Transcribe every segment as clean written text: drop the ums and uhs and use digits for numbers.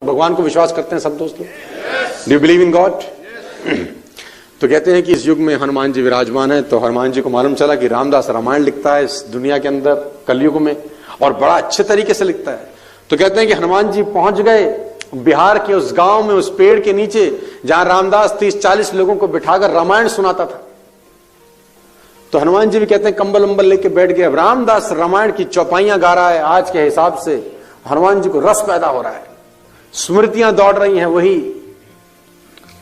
भगवान को विश्वास करते हैं सब दोस्तों? Do you believe in God? तो कहते हैं कि इस युग में हनुमान जी विराजमान है। तो हनुमान जी को मालूम चला कि रामदास रामायण लिखता है इस दुनिया के अंदर कलयुग में, और बड़ा अच्छे तरीके से लिखता है। तो कहते हैं कि हनुमान जी पहुंच गए बिहार के उस गांव में, उस पेड़ के नीचे जहां रामदास 30-40 लोगों को बिठाकर रामायण सुनाता था। तो हनुमान जी भी कहते हैं कंबल उम्बल लेके बैठ गए। अब रामदास रामायण की चौपाइयां गा रहा है। आज के हिसाब से हनुमान जी को रस पैदा हो रहा है, स्मृतियां दौड़ रही हैं, वही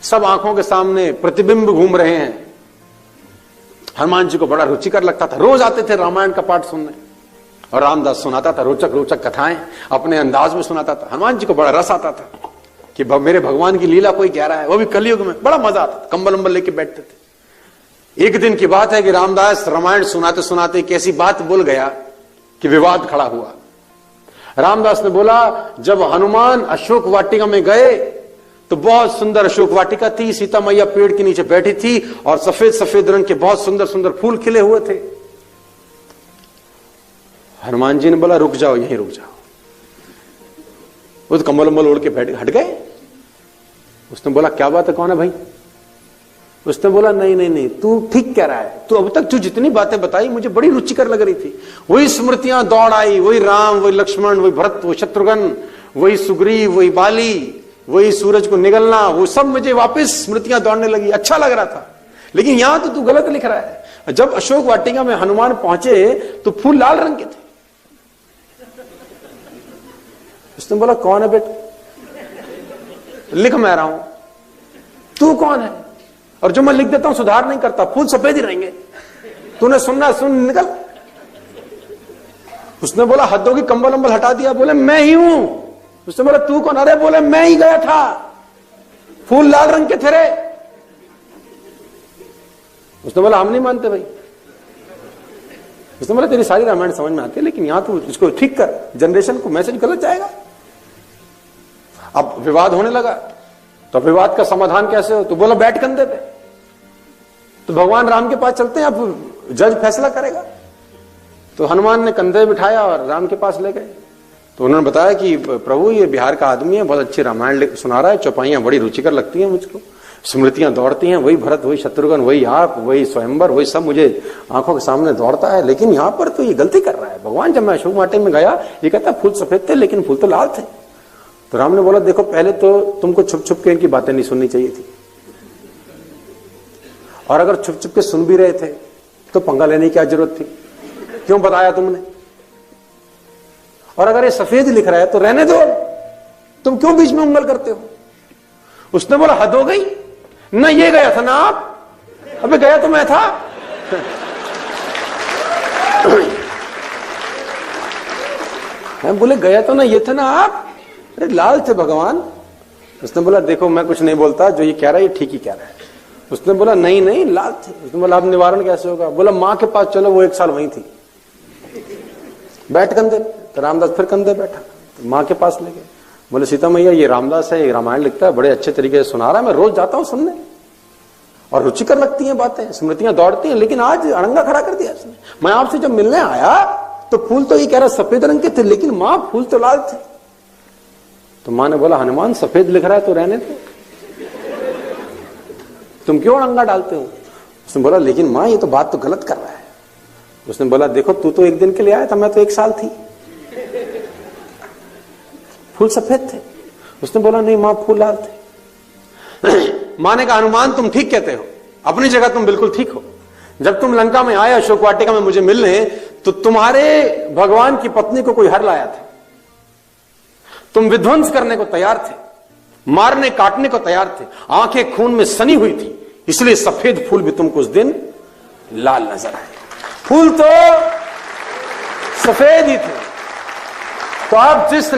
सब आंखों के सामने प्रतिबिंब घूम रहे हैं। हनुमान जी को बड़ा रुचिकर लगता था। रोज आते थे रामायण का पाठ सुनने, और रामदास सुनाता था रोचक रोचक कथाएं, अपने अंदाज में सुनाता था। हनुमान जी को बड़ा रस आता था कि मेरे भगवान की लीला कोई कह रहा है, वो भी कलयुग में। बड़ा मजा आता था, कंबल उम्बल लेके बैठते थे। एक दिन की बात है कि रामदास रामायण सुनाते सुनाते एक ऐसी बात बोल गया कि विवाद खड़ा हुआ। रामदास ने बोला, जब हनुमान अशोक वाटिका में गए तो बहुत सुंदर अशोक वाटिका थी, सीता मैया पेड़ के नीचे बैठी थी, और सफेद सफेद रंग के बहुत सुंदर सुंदर फूल खिले हुए थे। हनुमान जी ने बोला, रुक जाओ, यहीं रुक जाओ। वो तो कंबल उम्बल ओढ़ के बैठ हट गए। उसने बोला, क्या बात है, कौन है भाई? उसने बोला, नहीं नहीं नहीं, तू ठीक कह रहा है, तू अब तक तू जितनी बातें बताई मुझे बड़ी रुचिकर लग रही थी। वही स्मृतियां दौड़ आई, वही राम, वही लक्ष्मण, वही भरत, वही शत्रुघ्न, वही सुग्रीव, वही बाली, वही सूरज को निगलना, वो सब मुझे वापस स्मृतियां दौड़ने लगी। अच्छा लग रहा था, लेकिन यहां तो तू गलत लिख रहा है। जब अशोक वाटिका में हनुमान पहुंचे तो फूल लाल रंग के थे। उसने बोला, कौन है बेटा? लिख मैं रहा हूं, तू कौन है? और जो मैं लिख देता हूं सुधार नहीं करता, फूल सफेद ही रहेंगे, तूने सुनना सुन, निकल। उसने बोला, हद होगी, कंबल उम्बल हटा दिया। बोले, मैं ही हूं। उसने बोला, तू कौन? अरे बोले, मैं ही गया था, फूल लाल रंग के थे रे। उसने बोला, हम नहीं मानते भाई। उसने बोला, तेरी सारी रामायण समझ में आती है, लेकिन यहां तू इसको ठीक कर, जनरेशन को मैसेज गलत जाएगा। अब विवाद होने लगा, तो विवाद का समाधान कैसे हो? तो बोला, बैठ कंधे पे। तो भगवान राम के पास चलते हैं, अब जज फैसला करेगा। तो हनुमान ने कंधे बिठाया और राम के पास ले गए। तो उन्होंने बताया कि प्रभु, ये बिहार का आदमी है, बहुत अच्छी रामायण सुना रहा है, चौपाइयां बड़ी रुचिकर लगती हैं मुझको, स्मृतियां दौड़ती हैं, वही भरत, वही शत्रुघ्न, वही आप, वही स्वयंवर, वही सब मुझे आंखों के सामने दौड़ता है। लेकिन यहां पर तो ये गलती कर रहा है। भगवान, जब मैं अशोक वाटिका में गया, ये कहता फूल सफेद थे, लेकिन फूल तो लाल थे। तो राम ने बोला, देखो, पहले तो तुमको छुप छुप के इनकी बातें नहीं सुननी चाहिए थी, और अगर छुप छुप के सुन भी रहे थे तो पंगा लेने की क्या जरूरत थी? क्यों बताया तुमने? और अगर ये सफेद लिख रहा है तो रहने दो, तुम क्यों बीच में उंगल करते हो? उसने बोला, हद हो गई ना, ये गया था ना आप? अबे गया तो मैं था। मैं बोले, गया तो ना ये थे ना आप? अरे लाल थे भगवान। उसने बोला, देखो, मैं कुछ नहीं बोलता, जो ये कह रहा है ये ठीक ही कह रहा है। उसने बोला, नहीं नहीं, लाल थे। उसने बोला, अब निवारण कैसे होगा? बोला, मां के पास चलो, वो 1 साल वहीं थी, बैठ कंधे। तो रामदास फिर कंधे बैठा, तो मां के पास ले गए। बोले, सीता मैया, ये रामदास है, ये रामायण लिखता है, बड़े अच्छे तरीके से सुना रहा है, मैं रोज जाता हूं सुनने, और रुचिकर लगती हैं बातें, स्मृतियां दौड़ती हैं, लेकिन आज अड़ंगा खड़ा कर दिया इसने। मैं आपसे जब मिलने आया तो फूल तो ये कह रहा सफेद रंग के थे, लेकिन मां, फूल तो लाल थे। तो मां ने बोला, हनुमान, सफेद लिख रहा है तो रहने दो, तुम क्यों अड़ंगा डालते हो? उसने बोला, लेकिन मां, ये तो बात तो गलत कर रहा है। उसने बोला, देखो, तू तो 1 दिन के लिए आया था, मैं तो 1 साल थी, फूल सफेद थे। उसने बोला, नहीं मां, फूल लाल थे। मां ने कहा, हनुमान, तुम ठीक कहते हो, अपनी जगह तुम बिल्कुल ठीक हो। जब तुम लंका में आए अशोक वाटिका में मुझे मिलने, तो तुम्हारे भगवान की पत्नी को कोई हर लाया था, तुम विध्वंस करने को तैयार थे, मारने काटने को तैयार थे, आंखें खून में सनी हुई थी, इसलिए सफेद फूल भी तुमको उस दिन लाल नजर आए। फूल तो सफेद ही थे। तो आप जिस